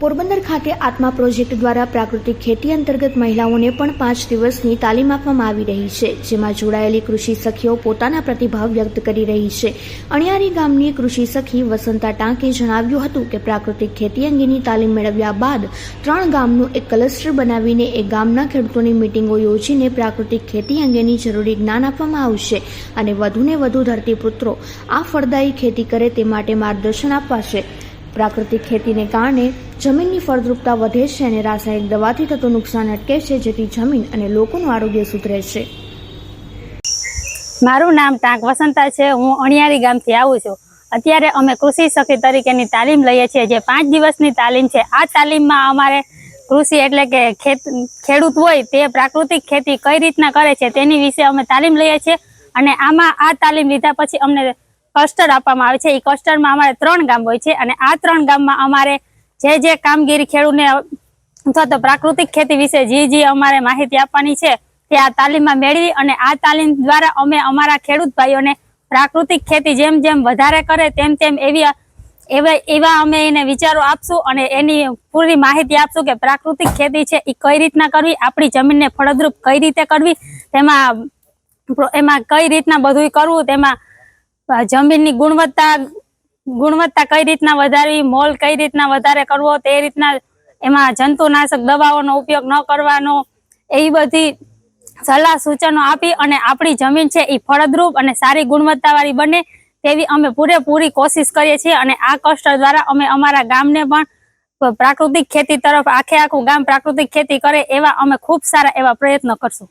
પોરબંદર ખાતે આત્મા પ્રોજેક્ટ દ્વારા પ્રાકૃતિક ખેતી અંતર્ગત મહિલાઓને પણ 5 દિવસની તાલીમ આપવામાં આવી રહી છે, જેમાં જોડાયેલી કૃષિ સખીઓ પોતાના પ્રતિભાવ વ્યક્ત કરી રહી છે। અણિયારી ગામની કૃષિ સખી વસંતા ટાંકે જણાવ્યું હતું કે પ્રાકૃતિક ખેતી અંગેની તાલીમ મેળવ્યા બાદ 3 ગામનું એક ક્લસ્ટર બનાવીને એક ગામના ખેડૂતોની મીટિંગો યોજીને પ્રાકૃતિક ખેતી અંગેની જરૂરી જ્ઞાન આપવામાં આવશે અને વધુને વધુ ધરતીપુત્રો આ ફળદાયી ખેતી કરે તે માટે માર્ગદર્શન અપાશે। પ્રાકૃતિક ખેતીને કારણે જમીનની ફળદ્રુપતા વધે છે અને રાસાયણિક દવાથી થતું નુકસાન અટકે છે, જેથી જમીન અને લોકોનું આરોગ્ય સુધરે છે। મારું નામ ટાંક વસંતા છે। હું અણિયારી ગામથી આવું છું। અત્યારે અમે કૃષિ સખી તરીકેની તાલીમ લઈએ છીએ, જે 5 દિવસની તાલીમ છે। આ તાલીમમાં અમારે કૃષિ એટલે કે ખેડૂત હોય તે પ્રાકૃતિક ખેતી કઈ રીતના કરે છે તેની વિશે અમે તાલીમ લઈએ છીએ અને આમાં આ તાલીમ લીધા પછી અમને ક્લસ્ટર આપવામાં આવે છે। એ ક્લસ્ટરમાં અમારે 3 ગામ હોય છે અને આ 3 ગામમાં અમારે જે કામગીરી ખેડૂતને અથવા તો પ્રાકૃતિક ખેતી વિશે જે અમારે માહિતી આપવાની છે તે આ તાલીમમાં મેળવી અને આ તાલીમ દ્વારા અમે અમારા ખેડૂત ભાઈઓને પ્રાકૃતિક ખેતી જેમ જેમ વધારે કરે તેમ એવા અમે એને વિચારો આપશું અને એની પૂરી માહિતી આપશું કે પ્રાકૃતિક ખેતી છે એ કઈ રીતના કરવી, આપણી જમીનને ફળદ્રુપ કઈ રીતે કરવી, એમાં કઈ રીતના બધું કરવું, તેમાં જમીનની ગુણવત્તા કઈ રીતના વધારવી, મોલ કઈ રીતના વધારે કરવો, તે રીતના એમાં જંતુનાશક દવાઓનો ઉપયોગ ન કરવાનો, એવી બધી સલાહ સૂચનો આપી અને આપણી જમીન છે એ ફળદ્રુપ અને સારી ગુણવત્તાવાળી બને તેવી અમે પૂરેપૂરી કોશિશ કરીએ છીએ અને આ ક્લસ્ટર દ્વારા અમે અમારા ગામને પણ પ્રાકૃતિક ખેતી તરફ આખું ગામ પ્રાકૃતિક ખેતી કરે એવા અમે ખૂબ સારા એવા પ્રયત્નો કરશું।